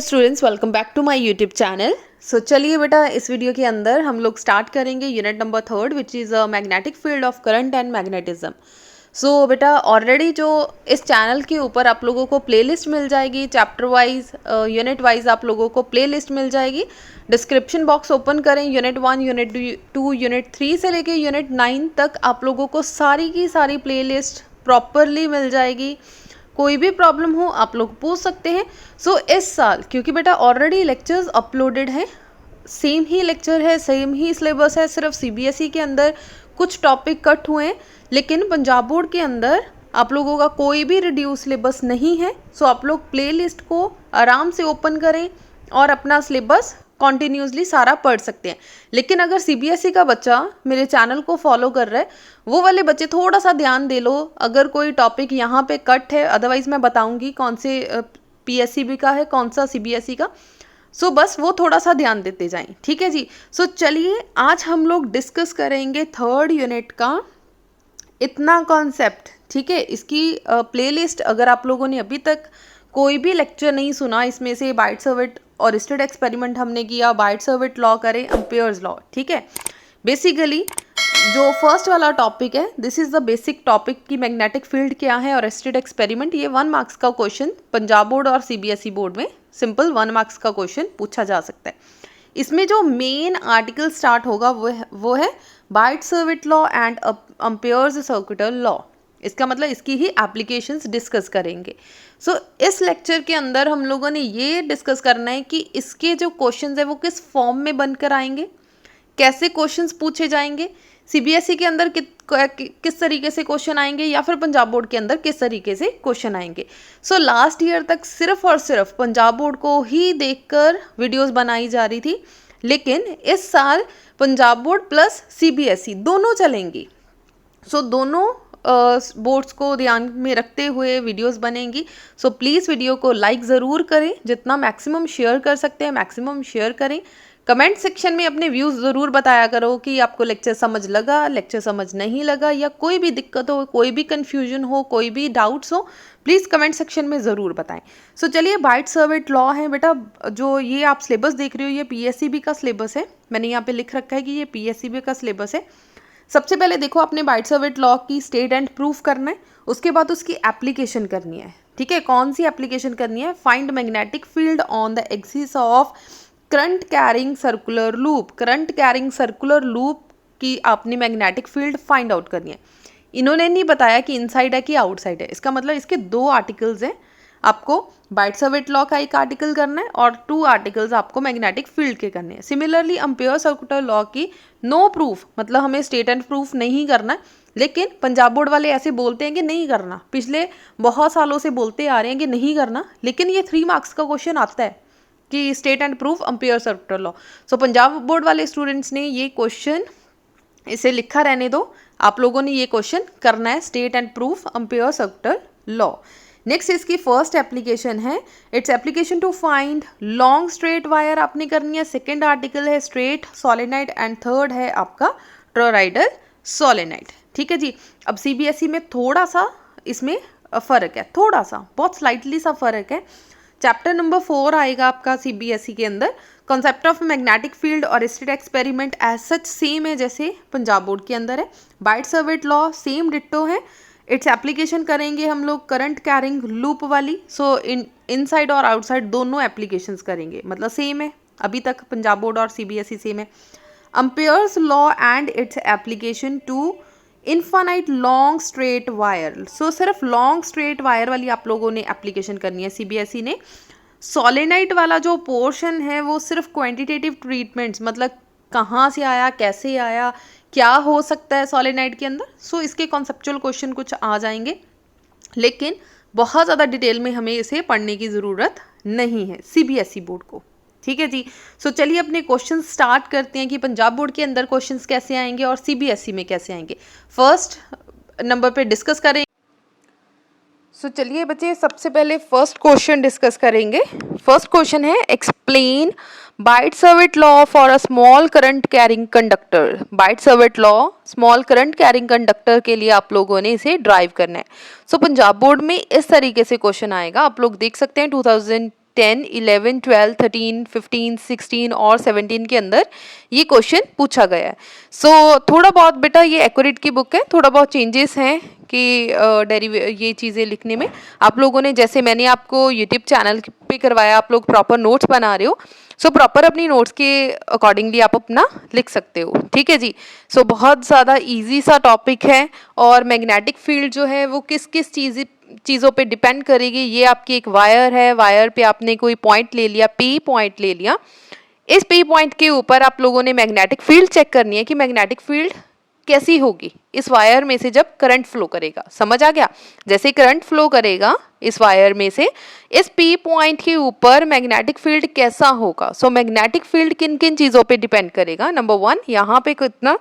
Dear students, welcome back to my YouTube channel. So चलिए बेटा, इस वीडियो के अंदर हम लोग स्टार्ट करेंगे unit number 3 which is magnetic field of current and magnetism. So बेटा ऑलरेडी जो इस चैनल के ऊपर आप लोगों को प्लेलिस्ट मिल जाएगी, चैप्टर वाइज यूनिट वाइज आप लोगों को प्लेलिस्ट मिल जाएगी। डिस्क्रिप्शन बॉक्स ओपन करें, यूनिट 1, यूनिट 2, यूनिट 3 से लेके यूनिट 9 तक आप लोगों को सारी की सारी प्लेलिस्ट प्रॉपरली मिल जाएगी। कोई भी प्रॉब्लम हो आप लोग पूछ सकते हैं। सो इस साल क्योंकि बेटा ऑलरेडी लेक्चर्स अपलोडेड हैं, सेम ही लेक्चर है, सेम ही सिलेबस है, सिर्फ सीबीएसई के अंदर कुछ टॉपिक कट हुए हैं, लेकिन पंजाब बोर्ड के अंदर आप लोगों का कोई भी रिड्यूस सिलेबस नहीं है। सो आप लोग प्लेलिस्ट को आराम से ओपन करें और अपना सिलेबस कॉन्टीन्यूसली सारा पढ़ सकते हैं। लेकिन अगर सीबीएसई का बच्चा मेरे चैनल को फॉलो कर रहा है, वो वाले बच्चे थोड़ा सा ध्यान दे लो। अगर कोई टॉपिक यहाँ पे कट है, अदरवाइज मैं बताऊंगी कौन से पीएससीबी का है, कौन सा सीबीएसई का। सो बस वो थोड़ा सा ध्यान देते जाएं, ठीक है जी। सो चलिए आज हम लोग डिस्कस करेंगे 3rd यूनिट का इतना कॉन्सेप्ट, ठीक है। इसकी प्लेलिस्ट अगर आप लोगों ने अभी तक कोई भी लेक्चर नहीं सुना, इसमें से बाइट सर्विट और स्टेट एक्सपेरिमेंट हमने किया, बाइट सर्विट लॉ करें, एम्पियर्स लॉ, ठीक है। बेसिकली जो फर्स्ट वाला टॉपिक है, this is the basic topic कि मैग्नेटिक फील्ड क्या है और स्टेट एक्सपेरिमेंट। ये 1 मार्क्स का क्वेश्चन पंजाब बोर्ड और सीबीएसई बोर्ड में सिंपल 1 मार्क्स का क्वेश्चन पूछा जा सकता है। इसमें जो मेन आर्टिकल स्टार्ट होगा वो है Biot Savart law and Ampere's circuital law. इसका मतलब इसकी ही एप्लीकेशंस डिस्कस करेंगे। सो इस लेक्चर के अंदर हम लोगों ने ये डिस्कस करना है कि इसके जो क्वेश्चंस है वो किस फॉर्म में बनकर आएंगे, कैसे क्वेश्चंस पूछे जाएंगे, सीबीएसई के अंदर किस तरीके से क्वेश्चन आएंगे या फिर पंजाब बोर्ड के अंदर किस तरीके से क्वेश्चन आएंगे। सो लास्ट ईयर तक सिर्फ और सिर्फ पंजाब बोर्ड को ही देखकर वीडियोस बनाई जा रही थी, लेकिन इस साल पंजाब बोर्ड प्लस सीबीएसई दोनों चलेंगी। सो दोनों बोर्ड्स को ध्यान में रखते हुए वीडियोस बनेंगी। सो प्लीज़ वीडियो को लाइक ज़रूर करें, जितना मैक्सिमम शेयर कर सकते हैं मैक्सिमम शेयर करें। कमेंट सेक्शन में अपने व्यूज़ ज़रूर बताया करो कि आपको लेक्चर समझ लगा, लेक्चर समझ नहीं लगा, या कोई भी दिक्कत हो, कोई भी कन्फ्यूजन हो, कोई भी डाउट्स हो, प्लीज़ कमेंट सेक्शन में ज़रूर बताएं। सो चलिए, बाइट सर्विट लॉ है बेटा, जो ये आप सिलेबस देख रहे हो ये पीएससीबी का सिलेबस है। मैंने यहाँ पे लिख रखा है कि ये पीएससीबी का सिलेबस है। सबसे पहले देखो, आपने बाइट सर्विट लॉ की स्टेट एंड प्रूफ करना है, उसके बाद उसकी एप्लीकेशन करनी है, ठीक है। कौन सी एप्लीकेशन करनी है? Find magnetic field on the axis of current carrying circular loop. Current carrying circular loop की आपने मैग्नेटिक फील्ड फाइंड आउट करनी है। इन्होंने नहीं बताया कि इनसाइड है कि आउटसाइड है, इसका मतलब इसके 2 आर्टिकल्स हैं। आपको बाइट सर्विट लॉ का एक आर्टिकल करना है और 2 आर्टिकल्स आपको मैग्नेटिक फील्ड के करने हैं। सिमिलरली एम्पियर सर्कुलर लॉ की नो प्रूफ, मतलब हमें स्टेट एंड प्रूफ नहीं करना है, लेकिन पंजाब बोर्ड वाले ऐसे बोलते हैं कि नहीं करना, पिछले बहुत सालों से बोलते आ रहे हैं कि नहीं करना, लेकिन ये 3 मार्क्स का क्वेश्चन आता है कि state and proof ampere circular law. So Punjab board वाले स्टूडेंट्स ने ये क्वेश्चन, इसे लिखा रहने दो, आप लोगों ने ये क्वेश्चन करना है, state and proof ampere circular law. Next इसकी फर्स्ट एप्लीकेशन है, it's application to find long straight wire आपने करनी है। सेकेंड आर्टिकल है स्ट्रेट सोलेनाइड एंड थर्ड है आपका टोरॉइडल सोलेनाइड, ठीक है जी। अब सीबीएसई में थोड़ा सा इसमें फ़र्क है, थोड़ा सा, बहुत स्लाइटली सा फ़र्क है। चैप्टर नंबर 4 आएगा आपका सीबीएसई के अंदर। कॉन्सेप्ट ऑफ मैग्नेटिक फील्ड और state experiment as such same है जैसे पंजाब बोर्ड के अंदर है। Biot Savart law same ditto है। इट्स एप्लीकेशन करेंगे हम लोग करंट कैरिंग लूप वाली। सो इनसाइड और आउटसाइड दोनों एप्लीकेशंस करेंगे, मतलब सेम है, अभी तक पंजाब बोर्ड और सीबीएसई सेम है। Ampere's law and its application to infinite long straight wire. So सिर्फ लॉन्ग स्ट्रेट वायर वाली आप लोगों ने एप्लीकेशन करनी है सीबीएसई ने। सोलेनाइट वाला जो पोर्शन है वो सिर्फ क्वांटिटेटिव ट्रीटमेंट्स, मतलब कहाँ से आया, कैसे आया, क्या हो सकता है सोलेनाइड के अंदर। सो इसके कॉन्सेप्चुअल क्वेश्चन कुछ आ जाएंगे, लेकिन बहुत ज़्यादा डिटेल में हमें इसे पढ़ने की ज़रूरत नहीं है सीबीएसई बोर्ड को, ठीक है जी। सो चलिए अपने क्वेश्चन स्टार्ट करते हैं कि पंजाब बोर्ड के अंदर क्वेश्चंस कैसे आएंगे और सीबीएसई में कैसे आएंगे। फर्स्ट नंबर पे डिस्कस करें। सो चलिए बच्चे, सबसे पहले फर्स्ट क्वेश्चन डिस्कस करेंगे। फर्स्ट क्वेश्चन है, explain Biot Savart law for a small current carrying conductor. Biot Savart law small current carrying conductor के लिए आप लोगों ने इसे ड्राइव करना है। सो पंजाब बोर्ड में इस तरीके से क्वेश्चन आएगा, आप लोग देख सकते हैं 10, 11, 12, 13, 15, 16 और 17 के अंदर ये क्वेश्चन पूछा गया है। सो थोड़ा बहुत बेटा ये एक्यूरेट की बुक है, थोड़ा बहुत चेंजेस हैं कि ये चीज़ें लिखने में आप लोगों ने, जैसे मैंने आपको यूट्यूब चैनल पे करवाया, आप लोग प्रॉपर नोट्स बना रहे हो, सो प्रॉपर अपनी नोट्स के अकॉर्डिंगली आप अपना लिख सकते हो, ठीक है जी। सो बहुत ज़्यादा इजी सा टॉपिक है, और मैग्नेटिक फील्ड जो है वो किस किस चीज़ों पे डिपेंड करेगी। ये आपकी एक वायर है, वायर पे आपने कोई पॉइंट ले लिया, पी पॉइंट ले लिया, इस पी पॉइंट के ऊपर आप लोगों ने मैग्नेटिक फील्ड चेक करनी है कि मैग्नेटिक फील्ड कैसी होगी इस वायर में से जब करंट फ्लो करेगा। समझ आ गया? जैसे करंट फ्लो करेगा इस वायर में से, इस पी पॉइंट के ऊपर मैग्नेटिक फील्ड कैसा होगा। सो मैग्नेटिक फील्ड किन किन चीज़ों पे डिपेंड करेगा। नंबर 1, यहाँ पे कितना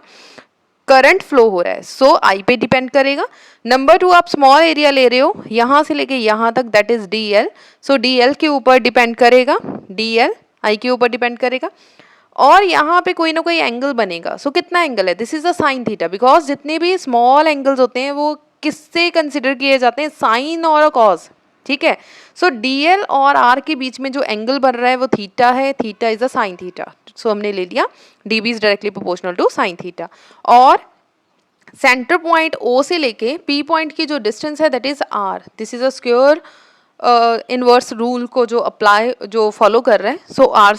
करंट फ्लो हो रहा है, सो आई पे डिपेंड करेगा। नंबर 2, आप स्मॉल एरिया ले रहे हो यहाँ से लेके यहाँ तक, that is D L, so D L के ऊपर डिपेंड करेगा, डी एल आई के ऊपर डिपेंड करेगा। और यहाँ पे कोई ना कोई एंगल बनेगा, सो कितना एंगल है, this is a sine theta, because जितने भी स्मॉल एंगल्स होते हैं वो किससे कंसिडर किए जाते हैं, साइन और कॉज, ठीक है। सो डी एल और आर के बीच में जो एंगल बन रहा है वो थीटा है, theta is a sine theta, so हमने ले लिया d B is directly proportional to sine theta. और सेंटर पॉइंट ओ से लेके पी पॉइंट की जो डिस्टेंस है that is r, this is a square inverse rule को जो फॉलो कर रहे हैं, सो आर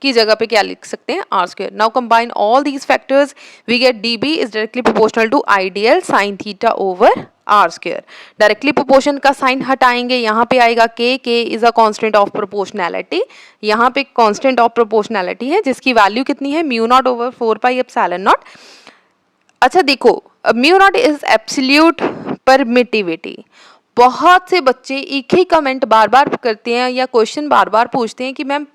की जगह पे क्या लिख सकते हैं, r square. Now combine all these factors, we get d B is directly proportional to I d l sine theta over r square. Directly proportion का साइन हटाएंगे, यहाँ पे आएगा k is a constant of proportionality, यहाँ पे constant of proportionality है जिसकी value कितनी है, mu naught over 4 pi epsilon not. अच्छा देखो, mu naught is absolute permittivity. बहुत से बच्चे एक ही कमेंट बार बार करते हैं या क्वेश्चन बार बार पूछते हैं कि मैम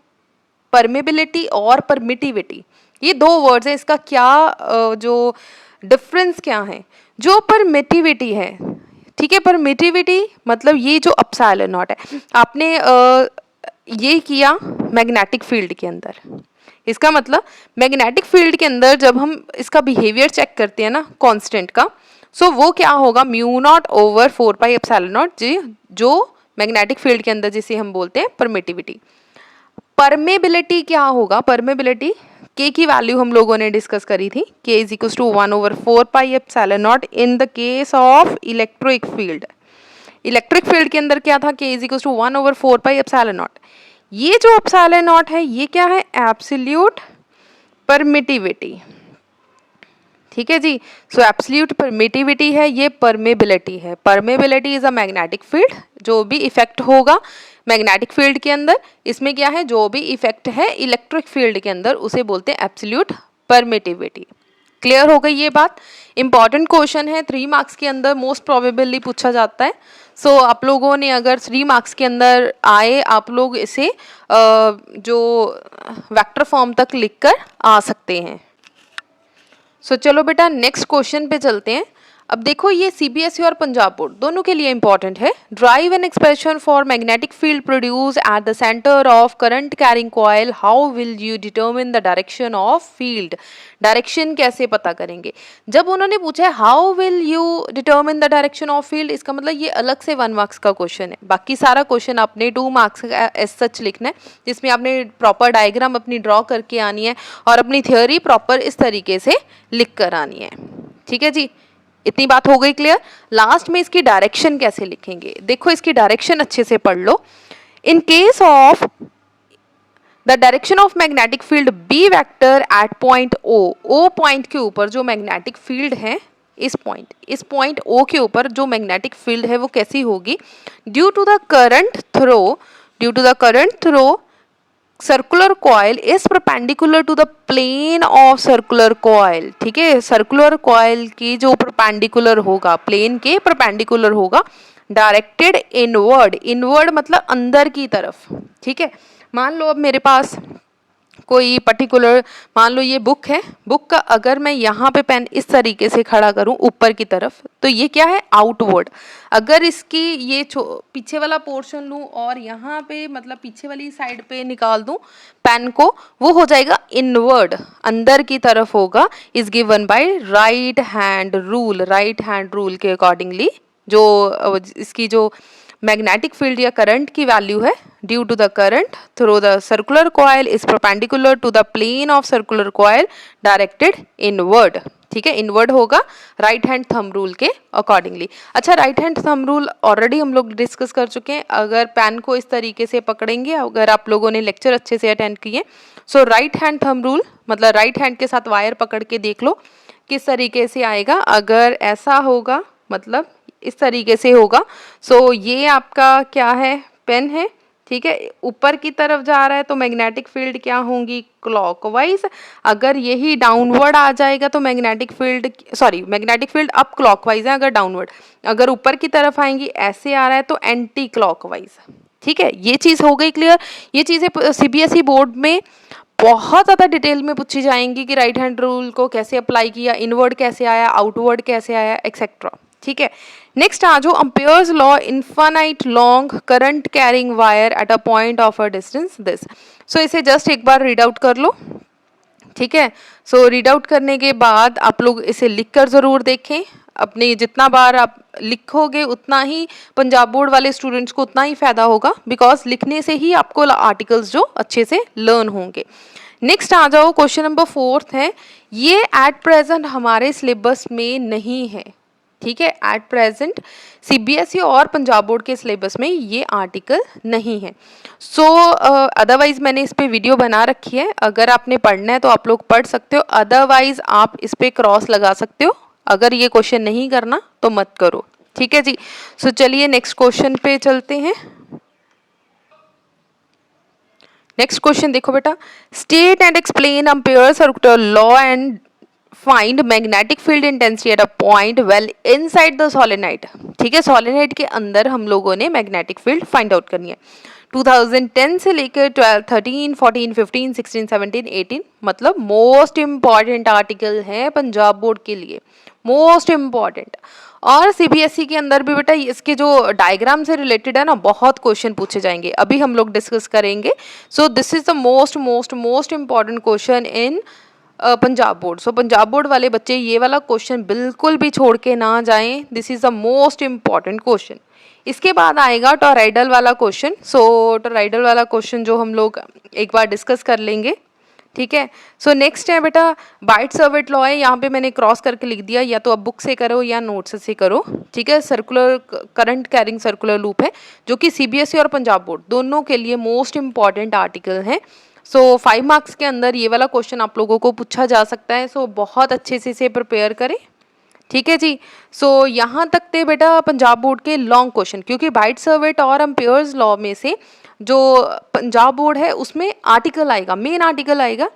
परमेबिलिटी और परमिटिविटी ये दो वर्ड्स हैं, इसका क्या जो डिफरेंस क्या है। जो परमिटिविटी है, ठीक है, परमिटिविटी मतलब ये जो एप्सिलॉन नॉट है, आपने ये किया मैग्नेटिक फील्ड के अंदर, इसका मतलब मैग्नेटिक फील्ड के अंदर जब हम इसका बिहेवियर चेक करते हैं ना कांस्टेंट का, सो वो क्या होगा, mu naught over 4 pi epsilon naught जी, जो मैग्नेटिक फील्ड के अंदर जिसे हम बोलते हैं परमिटिविटी। परमेबिलिटी क्या होगा, परमेबिलिटी के की वैल्यू हम लोगों ने डिस्कस करी थी, k is equal to 1 over 4 pi epsilon naught in the case of electric field. Electric field के अंदर क्या था, k is equal to 1 over 4 pi epsilon naught. ये जो एप्सिलॉन नॉट है ये क्या है, एब्सोल्यूट परमिटिविटी, ठीक है जी। सो एब्सोल्यूट परमिटिविटी है, ये परमेबिलिटी है। Permeability is a magnetic field, जो भी इफेक्ट होगा मैग्नेटिक फील्ड के अंदर, इसमें क्या है, जो भी इफेक्ट है इलेक्ट्रिक फील्ड के अंदर उसे बोलते हैं एब्सोल्यूट परमिटिविटी। क्लियर हो गई ये बात। इंपॉर्टेंट क्वेश्चन है, 3 मार्क्स के अंदर मोस्ट प्रोबेबली पूछा जाता है। सो आप लोगों ने अगर 3 मार्क्स के अंदर आए, आप लोग इसे जो वेक्टर फॉर्म तक लिखकर आ सकते हैं। सो चलो बेटा नेक्स्ट क्वेश्चन पे चलते हैं। अब देखो ये सीबीएसई और पंजाब बोर्ड दोनों के लिए इंपॉर्टेंट है। Drive N expression for magnetic field produce at the centre of current carrying coil, how will you determine the direction of field. Direction कैसे पता करेंगे। जब उन्होंने पूछा है how will you determine the direction of field, इसका मतलब ये अलग से 1 मार्क्स का क्वेश्चन है। बाकी सारा क्वेश्चन आपने 2 मार्क्स का एज सच लिखना है, जिसमें आपने प्रॉपर डायग्राम अपनी ड्रॉ करके आनी है और अपनी थ्योरी प्रॉपर इस तरीके से लिख कर आनी है, ठीक है जी। इतनी बात हो गई क्लियर। लास्ट में इसकी डायरेक्शन कैसे लिखेंगे, देखो इसकी डायरेक्शन अच्छे से पढ़ लो। In case of the direction of magnetic field B vector at point O point के ऊपर जो मैग्नेटिक फील्ड है, इस पॉइंट ओ के ऊपर जो मैग्नेटिक फील्ड है वो कैसी होगी, due to the current through circular coil is perpendicular to the plane of circular coil, ठीक है। सर्कुलर कॉइल की जो परपेंडिकुलर होगा, प्लेन के परपेंडिकुलर होगा, डायरेक्टेड इनवर्ड मतलब अंदर की तरफ, ठीक है। मान लो अब मेरे पास कोई पर्टिकुलर, मान लो ये बुक है, बुक का अगर मैं यहाँ पे पेन इस तरीके से खड़ा करूँ ऊपर की तरफ, तो ये क्या है, आउटवर्ड। अगर इसकी ये पीछे वाला पोर्शन लूँ और यहाँ पे मतलब पीछे वाली साइड पे निकाल दूँ पेन को, वो हो जाएगा इनवर्ड, अंदर की तरफ होगा। Is given by right hand rule के अकॉर्डिंगली, जो इसकी जो मैग्नेटिक फील्ड या करंट की वैल्यू है due to the current through the circular coil is perpendicular to the plane of circular coil directed inward. ठीक है, इनवर्ड होगा राइट हैंड थंब रूल के अकॉर्डिंगली। अच्छा, right hand thumb rule already हम लोग discuss कर चुके हैं। अगर पेन को इस तरीके से पकड़ेंगे, अगर आप लोगों ने लेक्चर अच्छे से अटेंड किए, सो राइट हैंड थंब रूल मतलब राइट हैंड के साथ वायर पकड़ के देख लो किस तरीके से आएगा। अगर ऐसा होगा मतलब इस तरीके से होगा, सो ये आपका क्या है, पेन है। ठीक है, ऊपर की तरफ जा रहा है तो मैग्नेटिक फील्ड क्या होंगी, क्लॉकवाइज। अगर यही डाउनवर्ड आ जाएगा तो मैग्नेटिक फील्ड अप क्लॉकवाइज है अगर डाउनवर्ड। अगर ऊपर की तरफ आएंगी, ऐसे आ रहा है तो एंटी क्लॉकवाइज। ठीक है, ये चीज़ हो गई क्लियर। ये चीज़ें सीबीएसई बोर्ड में बहुत ज़्यादा डिटेल में पूछी जाएंगी कि राइट हैंड रूल को कैसे अप्लाई किया, इनवर्ड कैसे आया, आउटवर्ड कैसे आया, एक्सेट्रा। ठीक है, नेक्स्ट आ जाओ, Ampere's law, infinite long current carrying wire at a point of a distance this. So इसे जस्ट एक बार रीड आउट कर लो। ठीक है, सो रीड आउट करने के बाद आप लोग इसे लिख कर ज़रूर देखें। अपने जितना बार आप लिखोगे उतना ही पंजाब बोर्ड वाले स्टूडेंट्स को उतना ही फ़ायदा होगा, बिकॉज लिखने से ही आपको आर्टिकल्स जो अच्छे से लर्न होंगे। नेक्स्ट आ जाओ, क्वेश्चन नंबर 4 है, ये एट प्रेजेंट हमारे सिलेबस में नहीं है। ठीक है, एट प्रेजेंट सीबीएसई और पंजाब बोर्ड के सिलेबस में ये आर्टिकल नहीं है। सो अदरवाइज मैंने इस पे वीडियो बना रखी है, अगर आपने पढ़ना है तो आप लोग पढ़ सकते हो, अदरवाइज आप इस पे क्रॉस लगा सकते हो। अगर ये क्वेश्चन नहीं करना तो मत करो। ठीक है जी, सो चलिए नेक्स्ट क्वेश्चन पे चलते हैं। नेक्स्ट क्वेश्चन देखो बेटा, state and explain ampere circular law and find magnetic field intensity at a point well inside the solenoid. ठीक है, सोलेनाइड के अंदर हम लोगों ने मैग्नेटिक फील्ड फाइंड आउट करनी है। 2010 से लेकर 12, 13, 14, 15, 16, 17, 18 मतलब मोस्ट इम्पॉर्टेंट आर्टिकल है पंजाब बोर्ड के लिए, मोस्ट इम्पॉर्टेंट। और सीबीएसई के अंदर भी बेटा इसके जो डायग्राम से रिलेटेड है ना, बहुत क्वेश्चन पूछे जाएंगे, अभी हम लोग डिस्कस करेंगे। So this is the most most most important question in Punjab board. So Punjab board वाले बच्चे ये वाला क्वेश्चन बिल्कुल भी छोड़ के ना जाएं, this is the most important question. इसके बाद आएगा टॉरॉइडल वाला क्वेश्चन। सो टॉरॉइडल वाला क्वेश्चन जो हम लोग एक बार डिस्कस कर लेंगे। ठीक है, सो नेक्स्ट है बेटा बाइट सर्विट लॉ है, यहाँ पे मैंने क्रॉस करके लिख दिया, या तो आप बुक से करो या नोट्स से करो। ठीक है, circular current carrying circular loop है जो कि सीबीएसई और पंजाब बोर्ड दोनों के लिए मोस्ट इंपॉर्टेंट आर्टिकल है। सो 5 मार्क्स के अंदर ये वाला क्वेश्चन आप लोगों को पूछा जा सकता है। सो बहुत अच्छे से इसे प्रिपेयर करें। ठीक है जी, सो यहाँ तक थे बेटा पंजाब बोर्ड के लॉन्ग क्वेश्चन, क्योंकि बाइट सर्विट और एम्पेयर्स लॉ में से जो पंजाब बोर्ड है उसमें आर्टिकल आएगा, मेन आर्टिकल आएगा।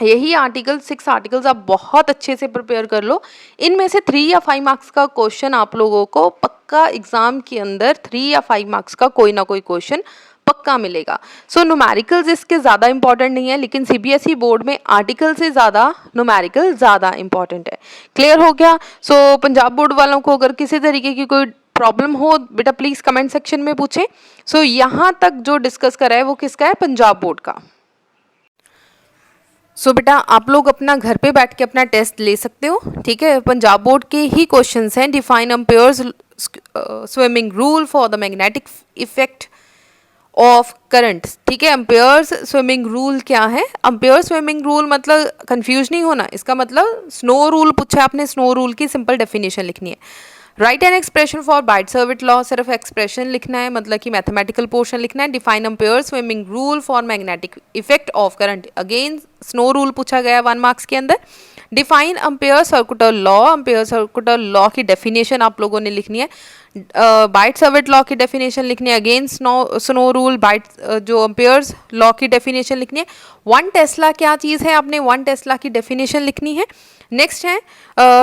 यही आर्टिकल 6 आर्टिकल्स आप बहुत अच्छे से प्रिपेयर कर लो। इनमें से 3 या 5 मार्क्स का क्वेश्चन आप लोगों को पक्का एग्जाम के अंदर 3 या 5 मार्क्स का कोई ना कोई क्वेश्चन पक्का मिलेगा। सो न्यूमेरिकल्स इसके ज़्यादा इंपॉर्टेंट नहीं है, लेकिन सीबीएसई बोर्ड में आर्टिकल से ज़्यादा न्यूमेरिकल ज़्यादा इंपॉर्टेंट है। क्लियर हो गया? सो पंजाब बोर्ड वालों को अगर किसी तरीके की कोई प्रॉब्लम हो बेटा प्लीज़ कमेंट सेक्शन में पूछें। सो यहाँ तक जो डिस्कस करा है वो किसका है? पंजाब बोर्ड का। सो बेटा आप लोग अपना घर पे बैठ के अपना टेस्ट ले सकते हो। ठीक है, पंजाब बोर्ड के ही क्वेश्चंस हैं। Define Ampere's swimming rule for the magnetic effect of current. ठीक है, एम्पेयर्स स्विमिंग रूल क्या है? एम्पेयर स्विमिंग रूल मतलब कंफ्यूज नहीं होना, इसका मतलब स्नो रूल पूछा है आपने, स्नो रूल की सिंपल डेफिनेशन लिखनी है। Write an expression for Biot Savart law, सिर्फ एक्सप्रेशन लिखना है, मतलब कि मैथमेटिकल पोर्शन लिखना है। Define Ampere swimming rule for magnetic effect of current, again snow rule पूछा गया 1 मार्क्स के अंदर। Define ampere circular law, ampere circular law की डेफिनेशन आप लोगों ने लिखनी है। बाइट सर्विट लॉ की डेफिनेशन लिखनी है, अगेन स्नो रूल, बाइट जो एम्पेयर्स लॉ की डेफिनेशन लिखनी है। 1 टेस्ला क्या चीज़ है, आपने 1 टेस्ला की डेफिनेशन लिखनी है। नेक्स्ट है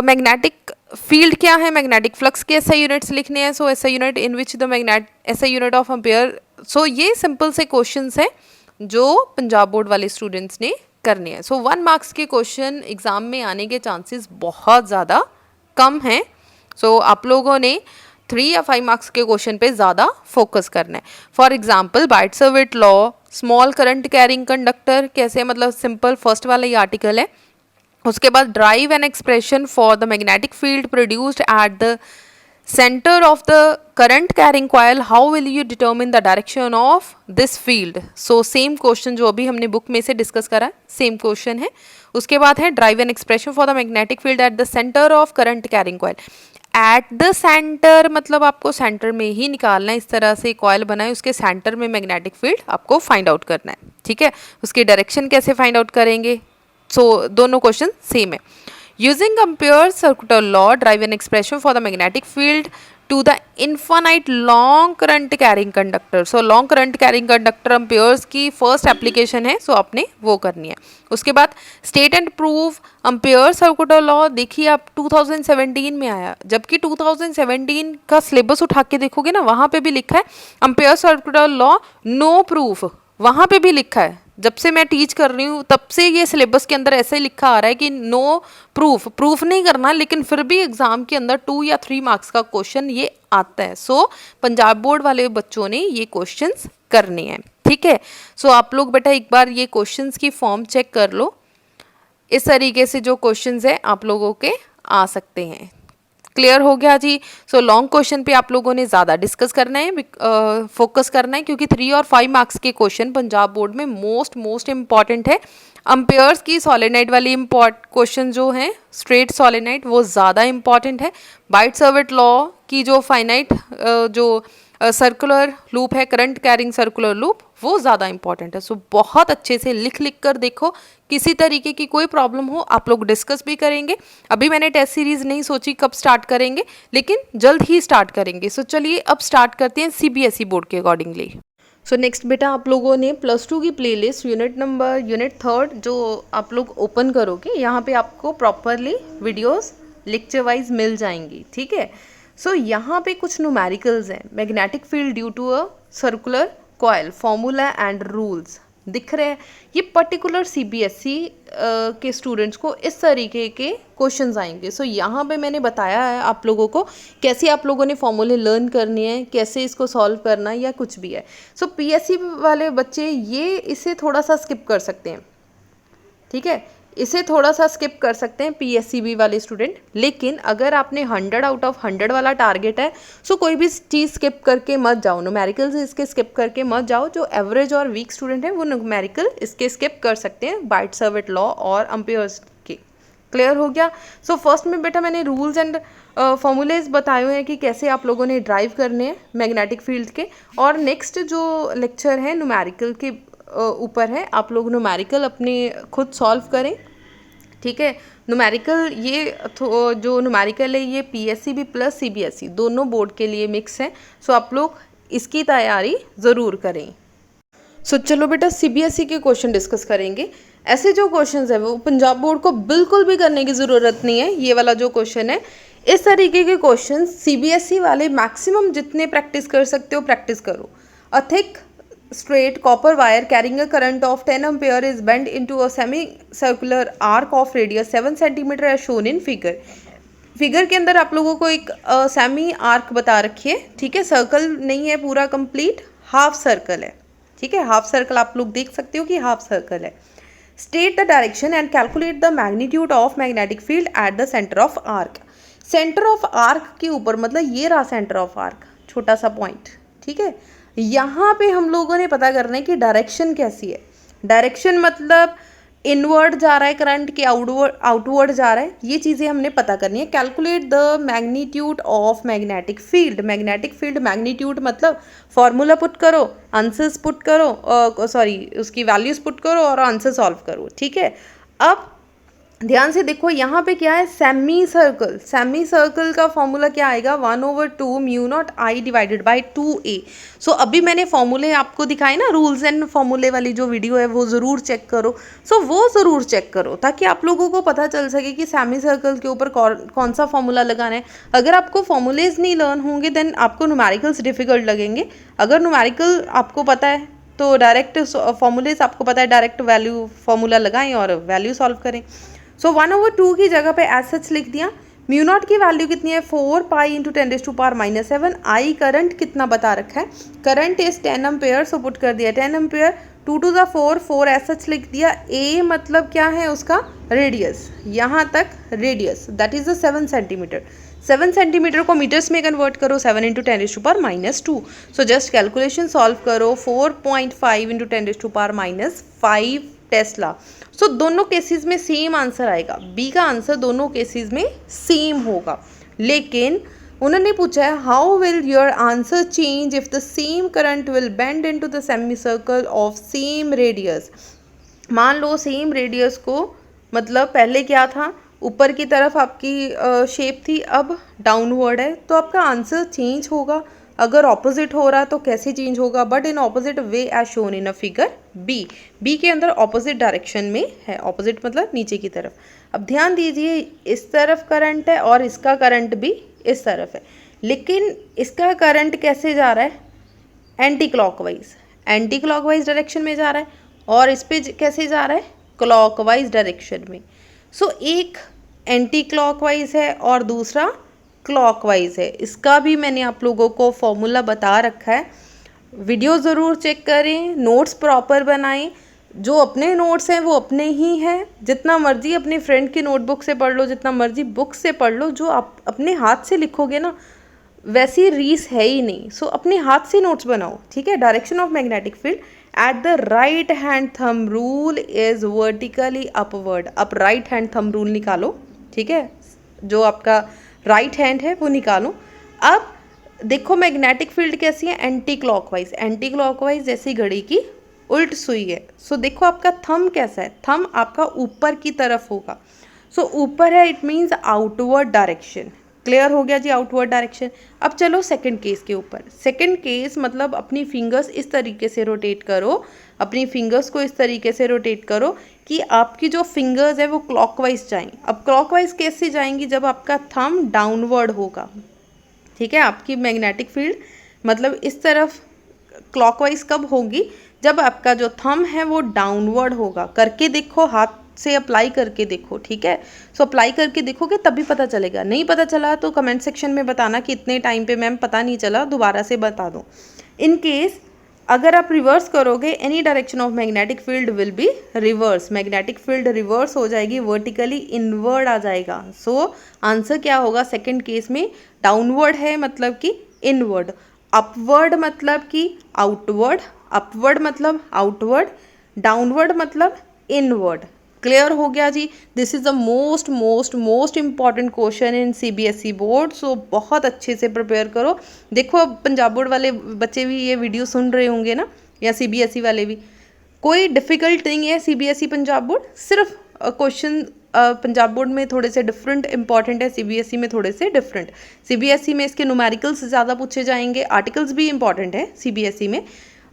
मैग्नेटिक फील्ड क्या है, मैग्नेटिक फ्लक्स के एसआई यूनिट्स लिखने हैं। So SI unit in which the magnet SI unit of ampere. So ये सिंपल से क्वेश्चंस हैं जो पंजाब बोर्ड वाले स्टूडेंट्स ने करने हैं। सो 1 मार्क्स के क्वेश्चन एग्जाम में आने के चांसेस बहुत ज़्यादा कम हैं। सो आप लोगों ने 3 या 5 मार्क्स के क्वेश्चन पे ज़्यादा फोकस करना है। For example Biot Savart law, small current carrying conductor कैसे, मतलब सिंपल फर्स्ट वाला ही आर्टिकल है। उसके बाद drive N expression for the magnetic field produced at the center of the current carrying coil, how will you determine the direction of this field? So same question जो अभी हमने book में से discuss करा, same question है. उसके बाद है drive N expression for the magnetic field at the centre of current carrying coil. At the centre मतलब आपको सेंटर में ही निकालना है. इस तरह से कॉइल बनाए, उसके सेंटर में मैग्नेटिक फील्ड आपको फाइंड आउट करना है. ठीक है, उसकी डायरेक्शन कैसे फाइंड आउट करेंगे? सो दोनों क्वेश्चन सेम है. Using Ampere's circular law, drive an expression for the magnetic field to the infinite long current carrying conductor. So long current carrying conductor Ampere's की first application है, so आपने वो करनी है. उसके बाद state and prove Ampere's circular law. देखिए आप 2017 में आया, जबकि 2017 का सिलेबस उठा के देखोगे ना, वहाँ पे भी लिखा है Ampere's circular law no proof, वहाँ पे भी लिखा है. जब से मैं टीच कर रही हूँ तब से ये सिलेबस के अंदर ऐसे ही लिखा आ रहा है कि नो प्रूफ नहीं करना, लेकिन फिर भी एग्जाम के अंदर 2 या 3 मार्क्स का क्वेश्चन ये आता है. सो पंजाब बोर्ड वाले बच्चों ने ये क्वेश्चंस करने हैं. ठीक है, सो आप लोग बेटा एक बार ये क्वेश्चंस की फॉर्म चेक कर लो. इस तरीके से जो क्वेश्चंस है आप लोगों के आ सकते हैं. क्लियर हो गया जी? सो लॉन्ग क्वेश्चन पे आप लोगों ने ज़्यादा डिस्कस करना है, फोकस करना है, क्योंकि 3 और 5 मार्क्स के क्वेश्चन पंजाब बोर्ड में मोस्ट इंपॉर्टेंट है. अम्पेयर्स की सोलेनाइड वाली क्वेश्चन जो हैं स्ट्रेट सोलेनाइड वो ज़्यादा इंपॉर्टेंट है. बाइट सर्विट लॉ की जो फाइनाइट जो सर्कुलर लूप है, करंट कैरिंग सर्कुलर लूप, वो ज़्यादा इंपॉर्टेंट है. सो बहुत अच्छे से लिख कर देखो. किसी तरीके की कोई प्रॉब्लम हो आप लोग डिस्कस भी करेंगे. अभी मैंने टेस्ट सीरीज़ नहीं सोची कब स्टार्ट करेंगे, लेकिन जल्द ही स्टार्ट करेंगे. सो चलिए अब स्टार्ट करते हैं CBSE बोर्ड के अकॉर्डिंगली. सो नेक्स्ट बेटा आप लोगों ने +2 की प्लेलिस्ट यूनिट 3 जो आप लोग ओपन करोगे, यहाँ पे आपको प्रॉपरली वीडियोस लेक्चर वाइज मिल जाएंगी. ठीक है, सो यहाँ पे कुछ न्यूमेरिकल्स हैं. Magnetic field due to a circular coil, formula and rules दिख रहे हैं. ये पर्टिकुलर CBSE के स्टूडेंट्स को इस तरीके के क्वेश्चंस आएंगे. सो यहाँ पे मैंने बताया है आप लोगों को कैसे आप लोगों ने फॉर्मूले लर्न करने हैं, कैसे इसको सॉल्व करना है या कुछ भी है. सो PSE वाले बच्चे ये इसे थोड़ा सा स्किप कर सकते हैं. ठीक है, इसे थोड़ा सा स्किप कर सकते हैं PSCB वाले स्टूडेंट. लेकिन अगर आपने 100 आउट ऑफ 100 वाला टारगेट है, सो कोई भी चीज़ स्किप करके मत जाओ. न्यूमेरिकल्स इसके स्किप करके मत जाओ. जो एवरेज और वीक स्टूडेंट हैं वो न्यूमेरिकल इसके स्किप कर सकते हैं बाइट सर्विट लॉ और अम्पेयर्स के. क्लियर हो गया? सो फर्स्ट में बेटा मैंने रूल्स एंड फॉर्मूलेज बताए हुए हैं कि कैसे आप लोगों ने ड्राइव करने हैं मैग्नेटिक फील्ड के. और नेक्स्ट जो लेक्चर है न्यूमेरिकल के ऊपर है. आप लोग न्यूमेरिकल अपने खुद सॉल्व करें. ठीक है, न्यूमेरिकल ये जो न्यूमेरिकल है ये PSCB प्लस CBSE दोनों बोर्ड के लिए मिक्स है. सो आप लोग इसकी तैयारी ज़रूर करें. सो चलो बेटा CBSE के क्वेश्चन डिस्कस करेंगे. ऐसे जो क्वेश्चंस है वो पंजाब बोर्ड को बिल्कुल भी करने की ज़रूरत नहीं है. ये वाला जो क्वेश्चन है, इस तरीके के क्वेश्चन CBSE वाले मैक्सिमम जितने प्रैक्टिस कर सकते हो प्रैक्टिस करो. A thick straight copper wire carrying a current of 10 ampere is bent into a semi-circular arc of radius 7 centimeter as shown in figure. Figure के अंदर आप लोगों को एक सेमी आर्क बता रखी है. ठीक है, सर्कल नहीं है पूरा कंप्लीट, हाफ सर्कल है. ठीक है, हाफ सर्कल आप लोग देख सकते हो कि हाफ सर्कल है. State the direction and calculate the magnitude of magnetic field at the centre of arc. Centre of arc के ऊपर मतलब ये रहा सेंटर ऑफ आर्क, छोटा सा पॉइंट. ठीक है, यहाँ पे हम लोगों ने पता करना है कि डायरेक्शन कैसी है. डायरेक्शन मतलब इनवर्ड जा रहा है करंट के आउटवर्ड जा रहा है, ये चीज़ें हमने पता करनी है. Calculate the magnitude of magnetic field. Magnetic field magnitude मतलब फॉर्मूला पुट करो, आंसर्स पुट करो, उसकी वैल्यूज पुट करो और आंसर सॉल्व करो. ठीक है, अब ध्यान से देखो यहाँ पे क्या है, सेमी सर्कल. सेमी सर्कल का फॉर्मूला क्या आएगा, 1/2 μ0 I डिवाइडेड बाई 2a. सो अभी मैंने फॉर्मूले आपको दिखाए ना, रूल्स एंड फॉर्मूले वाली जो वीडियो है वो ज़रूर चेक करो. सो वो ज़रूर चेक करो ताकि आप लोगों को पता चल सके कि सेमी सर्कल के ऊपर कौन सा फॉर्मूला लगाना है. अगर आपको फॉर्मूलेज नहीं लर्न होंगे देन आपको न्यूमेरिकल्स डिफिकल्ट लगेंगे. अगर न्यूमेरिकल आपको पता है तो डायरेक्ट फॉर्मूलेज आपको पता है, डायरेक्ट वैल्यू फॉर्मूला लगाएं और वैल्यू सॉल्व करें. सो 1/2 की जगह पे एज सच लिख दिया. μ0 की वैल्यू कितनी है, 4 पाई इंटू 10⁻⁻7. आई करंट कितना बता रखा है, current is 10 ampere. So put कर दिया 10 ampere. 2 to the 4 as such लिख दिया. ए मतलब क्या है उसका रेडियस, यहाँ तक radius that is the 7 centimetre. 7 centimetre को मीटर्स में कन्वर्ट करो, 7 into 10⁻²। So just calculation solve करो, 4.5 इंटू 10⁻⁵ टेस्ला। सो दोनों केसेस में सेम आंसर आएगा, बी का आंसर दोनों केसेस में सेम होगा। लेकिन उन्होंने पूछा है how will your answer change if the same current will bend into the semi circle of same radius. मान लो सेम रेडियस को, मतलब पहले क्या था, ऊपर की तरफ आपकी शेप थी, अब डाउनवर्ड है, तो आपका आंसर चेंज होगा। अगर ऑपोजिट हो रहा है तो कैसे चेंज होगा, but in opposite way as shown in a figure B. B के अंदर ऑपोजिट डायरेक्शन में है, ऑपोजिट मतलब नीचे की तरफ। अब ध्यान दीजिए, इस तरफ करंट है और इसका करंट भी इस तरफ है, लेकिन इसका करंट कैसे जा रहा है, एंटी क्लॉकवाइज डायरेक्शन में जा रहा है, और इस पे कैसे जा रहा है, क्लॉकवाइज डायरेक्शन में। सो एक एंटी क्लॉकवाइज है और दूसरा क्लॉकवाइज है। इसका भी मैंने आप लोगों को फॉर्मूला बता रखा है, वीडियो ज़रूर चेक करें, नोट्स प्रॉपर बनाएं। जो अपने नोट्स हैं वो अपने ही हैं, जितना मर्जी अपने फ्रेंड की नोटबुक से पढ़ लो, जितना मर्जी बुक से पढ़ लो, जो आप अपने हाथ से लिखोगे ना वैसी रीस है ही नहीं। सो अपने हाथ से नोट्स बनाओ, ठीक है। Direction of magnetic field at the right hand thumb rule is vertically upward. अब राइट हैंड थंब रूल निकालो, ठीक है, जो आपका राइट हैंड है वो निकालो। अब देखो मैग्नेटिक फील्ड कैसी है, एंटी क्लॉकवाइज जैसी घड़ी की उल्ट सुई है। सो देखो आपका थंब कैसा है, थंब आपका ऊपर की तरफ होगा। सो ऊपर है, it means outward direction. Clear हो गया जी, आउटवर्ड डायरेक्शन। अब चलो सेकंड केस के ऊपर। सेकंड केस मतलब अपनी फिंगर्स इस तरीके से रोटेट करो, अपनी फिंगर्स को इस तरीके से रोटेट करो कि आपकी जो फिंगर्स है वो क्लॉकवाइज जाएं। अब क्लॉकवाइज कैसे जाएंगी, जब आपका थंब डाउनवर्ड होगा, ठीक है। आपकी मैग्नेटिक फील्ड मतलब इस तरफ क्लॉकवाइज कब होगी, जब आपका जो थंब है वो डाउनवर्ड होगा। करके देखो, हाथ से अप्लाई करके देखो, ठीक है। सो अप्लाई करके देखोगे तभी पता चलेगा। नहीं पता चला तो कमेंट सेक्शन में बताना कि इतने टाइम पे मैम पता नहीं चला, दोबारा से बता दो। इन केस अगर आप रिवर्स करोगे, any direction of magnetic field will be reverse. Magnetic field reverse हो जाएगी, वर्टिकली इनवर्ड आ जाएगा। सो आंसर क्या होगा सेकंड केस में, डाउनवर्ड है मतलब कि इनवर्ड, अपवर्ड मतलब कि आउटवर्ड, अपवर्ड मतलब आउटवर्ड, डाउनवर्ड मतलब इनवर्ड। क्लियर हो गया जी। This is the most important question in CBSE board. So बहुत अच्छे से प्रिपेयर करो। देखो अब पंजाब बोर्ड वाले बच्चे भी ये वीडियो सुन रहे होंगे ना, या CBSE वाले भी। कोई डिफ़िकल्ट नहीं है CBSE पंजाब बोर्ड, सिर्फ क्वेश्चन पंजाब बोर्ड में थोड़े से डिफरेंट इंपॉर्टेंट है, CBSE में थोड़े से डिफरेंट। CBSE में इसके न्यूमेरिकल्स ज़्यादा पूछे जाएंगे, आर्टिकल्स भी इंपॉर्टेंट है CBSE में,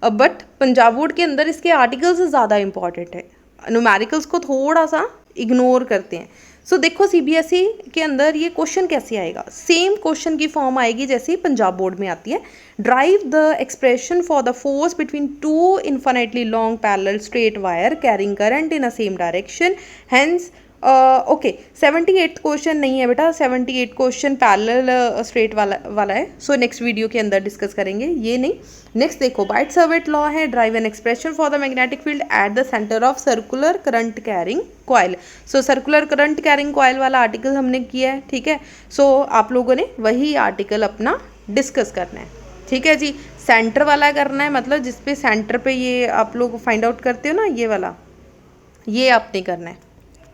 बट पंजाब बोर्ड के अंदर इसके आर्टिकल्स ज़्यादा इंपॉर्टेंट है, न्यूमेरिकल्स को थोड़ा सा इग्नोर करते हैं। सो देखो CBSE के अंदर ये क्वेश्चन कैसे आएगा, सेम क्वेश्चन की फॉर्म आएगी जैसे पंजाब बोर्ड में आती है। Drive the expression for the force between two infinitely long parallel straight wire carrying current in a same direction, hence okay 78 question नहीं है बेटा, 78 क्वेश्चन पैरेलल स्ट्रेट वाला है। सो नेक्स्ट वीडियो के अंदर डिस्कस करेंगे, ये नहीं। नेक्स्ट देखो बाइट-सर्विट लॉ है, drive N expression for the magnetic field at the centre of circular current carrying coil. So circular current carrying coil वाला आर्टिकल हमने किया है, ठीक है। सो आप लोगों ने वही आर्टिकल अपना डिस्कस करना है, ठीक है जी। सेंटर वाला करना है, मतलब जिसपे सेंटर पे ये आप लोग फाइंड आउट करते हो ना, ये वाला, ये आपने करना है।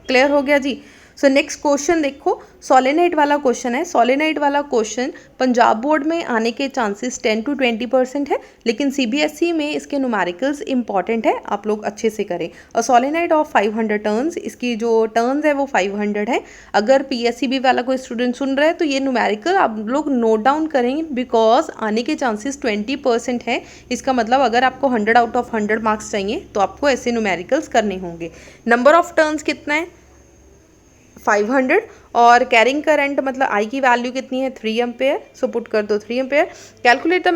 क्लियर हो गया जी। सो नेक्स्ट क्वेश्चन देखो, सोलेनाइड वाला क्वेश्चन है। सोलेनाइड वाला क्वेश्चन पंजाब बोर्ड में आने के चांसेस 10 to 20% है, लेकिन CBSE में इसके न्यूमेरिकल्स इंपॉर्टेंट है, आप लोग अच्छे से करें। और सोलेनाइड ऑफ 500 टर्न्स, इसकी जो टर्न्स है वो 500 है। अगर PSEB वाला कोई स्टूडेंट सुन रहा है तो ये न्यूमेरिकल आप लोग नोट डाउन करेंगे, बिकॉज आने के चांसेस 20% है। इसका मतलब अगर आपको 100 आउट ऑफ 100 मार्क्स चाहिए तो आपको ऐसे न्यूमेरिकल्स करने होंगे। नंबर ऑफ टर्न्स कितना है, 500, और कैरिंग करंट मतलब आई की वैल्यू कितनी है, 3 एम्पेयर। सो पुट कर दो 3 ampere. Calculate the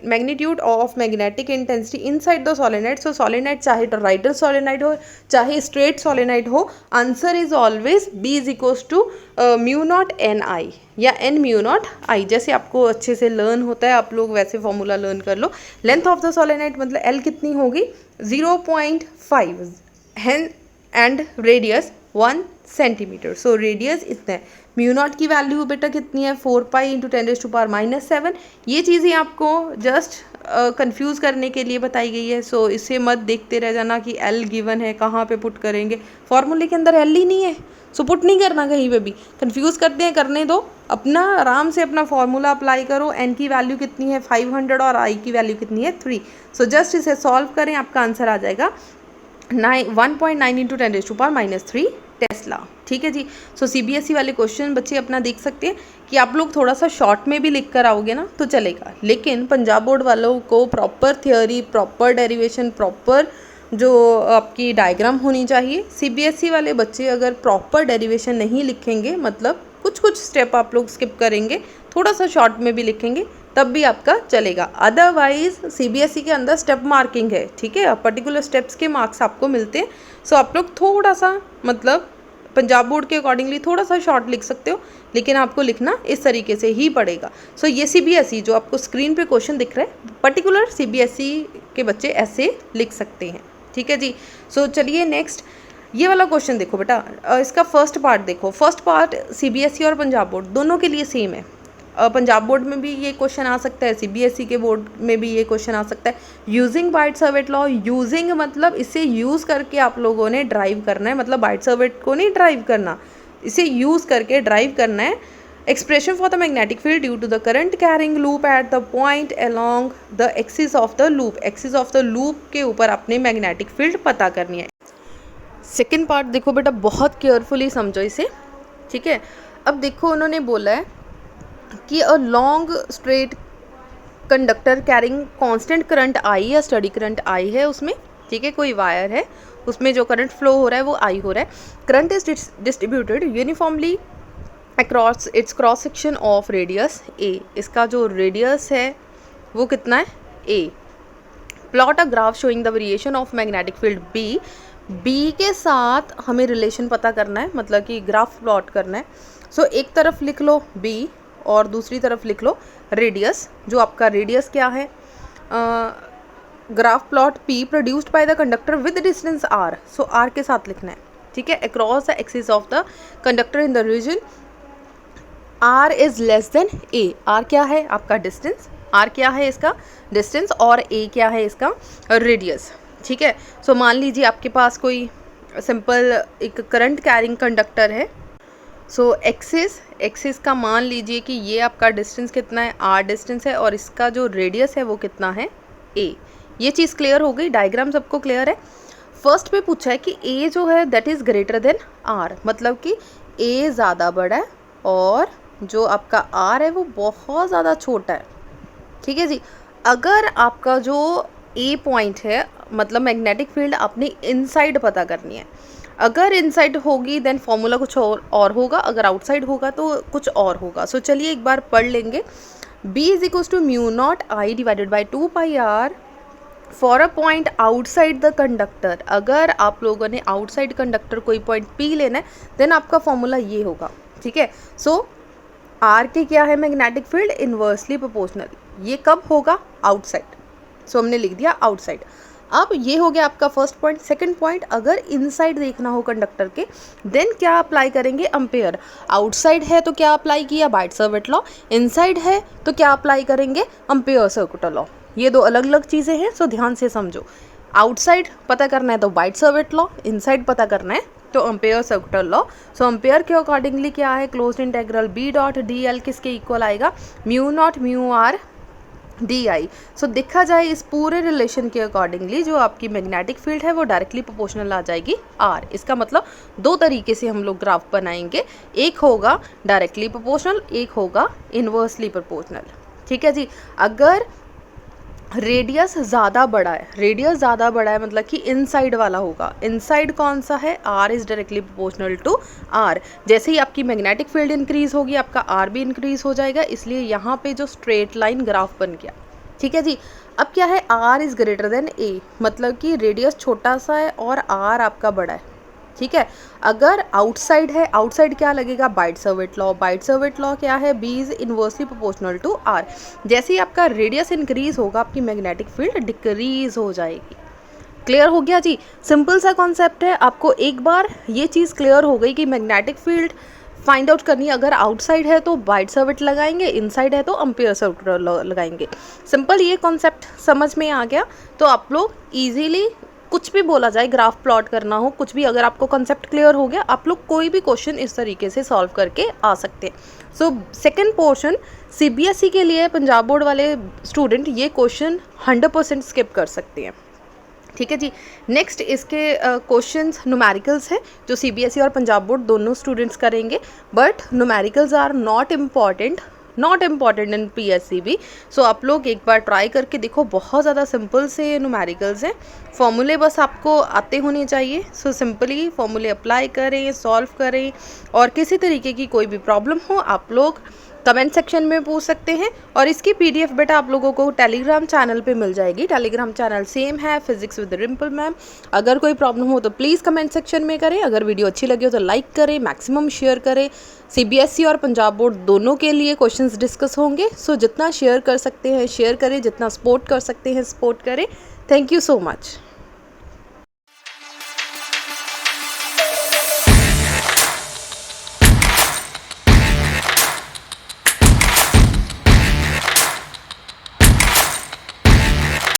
magnitude of magnetic intensity inside the solenoid. So solenoid चाहे टॉरॉइडल सोलेनाइड हो चाहे स्ट्रेट सोलेनाइड हो, answer is always B is equals to μ0 NI या N μ0 I। जैसे आपको अच्छे से लर्न होता है आप लोग वैसे फॉर्मूला लर्न कर लो। लेंथ ऑफ द सोलेनाइड मतलब L कितनी होगी, 0.5 and radius 1 centimetre. So radius इतना है। म्यू नॉट की वैल्यू बेटा कितनी है 4 पाई इंटू 10⁻⁷। ये चीज़ें आपको जस्ट कंफ्यूज करने के लिए बताई गई है। सो इसे मत देखते रह जाना कि एल गिवन है कहाँ पे पुट करेंगे, फॉर्मूले के अंदर एल ही नहीं है, सो पुट नहीं करना कहीं पे भी। कंफ्यूज करते हैं करने दो, अपना आराम से अपना फॉर्मूला अप्लाई करो। एन की वैल्यू कितनी है 500 और आई की वैल्यू कितनी है 3। सो जस्ट इसे सॉल्व करें, आपका आंसर आ जाएगा 1.9 इंटू 10⁻³ टेस्ला। ठीक है जी। सो सीबीएसई वाले क्वेश्चन बच्चे अपना देख सकते हैं कि आप लोग थोड़ा सा शॉर्ट में भी लिख कर आओगे ना तो चलेगा, लेकिन पंजाब बोर्ड वालों को proper theory, proper derivation, proper जो आपकी डायग्राम होनी चाहिए। सीबीएसई वाले बच्चे अगर प्रॉपर डेरिवेशन नहीं लिखेंगे, मतलब कुछ कुछ स्टेप आप लोग स्किप करेंगे, थोड़ा सा शॉर्ट में भी लिखेंगे, तब भी आपका चलेगा। अदरवाइज सीबीएसई के अंदर स्टेप मार्किंग है, ठीक है, पर्टिकुलर स्टेप्स के मार्क्स आपको मिलते हैं। सो आप लोग थोड़ा सा मतलब पंजाब बोर्ड के अकॉर्डिंगली थोड़ा सा शॉर्ट लिख सकते हो, लेकिन आपको लिखना इस तरीके से ही पड़ेगा। सो ये सीबीएसई जो आपको स्क्रीन पे क्वेश्चन दिख रहा है, पर्टिकुलर सीबीएसई के बच्चे ऐसे लिख सकते हैं। ठीक है जी। सो चलिए नेक्स्ट ये वाला क्वेश्चन देखो बेटा, इसका फर्स्ट पार्ट देखो। फर्स्ट पार्ट सीबीएसई और पंजाब बोर्ड दोनों के लिए सेम है। पंजाब बोर्ड में भी ये क्वेश्चन आ सकता है, सीबीएसई के बोर्ड में भी ये क्वेश्चन आ सकता है। यूजिंग बाइट-सर्विट लॉ, यूजिंग मतलब इसे यूज़ करके आप लोगों ने ड्राइव करना है, मतलब बाइट-सर्विट को नहीं ड्राइव करना, इसे यूज़ करके ड्राइव करना है। Expression for the magnetic field due to the current carrying loop at the point along the axis of the loop. Axis of the loop के ऊपर अपने मैग्नेटिक फील्ड पता करनी है। सेकेंड पार्ट देखो बेटा, बहुत केयरफुली समझो इसे, ठीक है। अब देखो उन्होंने बोला है कि a long straight conductor carrying constant current I या स्टडी करंट आई है उसमें, ठीक है, कोई वायर है उसमें जो करंट फ्लो हो रहा है वो आई हो रहा है। Current is distributed uniformly across its cross section of radius a. इसका जो रेडियस है वो कितना है a. Plot a graph showing the variation of magnetic field B. B के साथ हमें रिलेशन पता करना है, मतलब कि ग्राफ प्लॉट करना है। सो एक तरफ लिख लो बी और दूसरी तरफ लिख लो रेडियस। जो आपका रेडियस क्या है, graph plot P produced by the conductor with distance r. So r के साथ लिखना है, ठीक है, across the axis of the conductor in the region r is less than a. R क्या है आपका डिस्टेंस, आर क्या है इसका डिस्टेंस, और ए क्या है इसका रेडियस, ठीक है। सो मान लीजिए आपके पास कोई सिंपल एक करंट कैरिंग कंडक्टर है। सो एक्सिस का मान लीजिए कि ये आपका डिस्टेंस कितना है, आर डिस्टेंस है, और इसका जो रेडियस है वो कितना है ए। ये चीज़ क्लियर हो गई, डायग्राम सबको क्लियर है। फर्स्ट पे पूछा है कि ए जो है that is greater than r, मतलब कि ए ज़्यादा बड़ा है और जो आपका आर है वो बहुत ज़्यादा छोटा है, ठीक है जी। अगर आपका जो ए पॉइंट है, मतलब मैग्नेटिक फील्ड आपने इनसाइड पता करनी है। अगर इनसाइड होगी देन फॉर्मूला कुछ और होगा, अगर आउटसाइड होगा तो कुछ और होगा। सो चलिए एक बार पढ़ लेंगे। B is equals to mu naught I divided by 2 pi r for a point outside the conductor. अगर आप लोगों ने आउटसाइड कंडक्टर कोई पॉइंट P लेना है देन आपका फॉर्मूला ये होगा, ठीक है। सो आर के क्या है मैग्नेटिक फील्ड इन्वर्सली प्रोपोर्शनल। ये कब होगा आउटसाइड, सो हमने लिख दिया आउटसाइड। अब ये हो गया आपका फर्स्ट पॉइंट। सेकंड पॉइंट, अगर इनसाइड देखना हो कंडक्टर के देन क्या अप्लाई करेंगे, एम्पेयर। आउटसाइड है तो क्या अप्लाई किया बाइट-सर्विट लॉ, इनसाइड है तो क्या अप्लाई करेंगे एम्पेयर सर्कुलर लॉ। ये दो अलग अलग चीज़ें हैं, सो ध्यान से समझो। आउटसाइड पता करना है तो बाइट-सर्विट लॉ, इनसाइड पता करना है तो ampere circular law. So ampere के अकॉर्डिंगली क्या है, closed integral B dot d l किसके इक्वल आएगा, mu naught mu r d I. So देखा जाए इस पूरे रिलेशन के अकॉर्डिंगली जो आपकी मैग्नेटिक फील्ड है वो डायरेक्टली प्रोपोर्शनल आ जाएगी आर। इसका मतलब दो तरीके से हम लोग ग्राफ बनाएंगे, एक होगा डायरेक्टली प्रोपोर्शनल, एक होगा इन्वर्सली प्रोपोर्शनल, ठीक है जी। अगर रेडियस ज़्यादा बड़ा है, रेडियस ज़्यादा बड़ा है मतलब कि इनसाइड वाला होगा। इनसाइड कौन सा है, r is directly proportional to r. जैसे ही आपकी मैग्नेटिक फील्ड इंक्रीज होगी आपका आर भी इंक्रीज हो जाएगा, इसलिए यहाँ पे जो स्ट्रेट लाइन ग्राफ बन गया, ठीक है जी। अब क्या है, आर इज़ ग्रेटर देन ए, मतलब कि रेडियस छोटा सा है और आर आपका बड़ा है, ठीक है। अगर आउटसाइड है, आउटसाइड क्या लगेगा बाइट-सर्विट लॉ। बाइट-सर्विट लॉ क्या है, B is inversely proportional to r. जैसे ही आपका रेडियस इंक्रीज होगा आपकी मैग्नेटिक फील्ड डिक्रीज हो जाएगी, क्लियर हो गया जी। सिंपल सा कॉन्सेप्ट है, आपको एक बार ये चीज़ क्लियर हो गई कि मैग्नेटिक फील्ड फाइंड आउट करनी है, अगर आउटसाइड है तो वाइड सर्किट लगाएंगे, इनसाइड है तो अम्पेयर सर्किट लगाएंगे। सिंपल ये कॉन्सेप्ट समझ में आ गया तो आप लोग ईजीली कुछ भी बोला जाए, ग्राफ प्लॉट करना हो, कुछ भी, अगर आपको कॉन्सेप्ट क्लियर हो गया आप लोग कोई भी क्वेश्चन इस तरीके से सॉल्व करके आ सकते हैं। सो सेकेंड पोर्शन CBSE के लिए पंजाब बोर्ड वाले स्टूडेंट ये क्वेश्चन 100% स्किप कर सकते हैं। ठीक है जी। नेक्स्ट इसके क्वेश्चंस न्यूमेरिकल्स हैं जो CBSE और पंजाब बोर्ड दोनों स्टूडेंट्स करेंगे, but numericals are not important in PSE भी। सो आप लोग एक बार ट्राई करके देखो, बहुत ज़्यादा सिंपल से न्यूमेरिकल्स हैं, फॉर्मूले बस आपको आते होने चाहिए। सो सिंपली फॉर्मूले अप्लाई करें, सॉल्व करें, और किसी तरीके की कोई भी प्रॉब्लम हो आप लोग कमेंट सेक्शन में पूछ सकते हैं। और इसकी PDF बेटा आप लोगों को टेलीग्राम चैनल पे मिल जाएगी। टेलीग्राम चैनल सेम है, फिजिक्स विद रिम्पल मैम। अगर कोई प्रॉब्लम हो तो प्लीज़ कमेंट सेक्शन में करें। अगर वीडियो अच्छी लगी हो तो लाइक करें, मैक्सिमम शेयर करें। CBSE और पंजाब बोर्ड दोनों के लिए क्वेश्चंस डिस्कस होंगे। सो जितना शेयर कर सकते हैं शेयर करें, जितना सपोर्ट कर सकते हैं सपोर्ट करें। Thank you so much.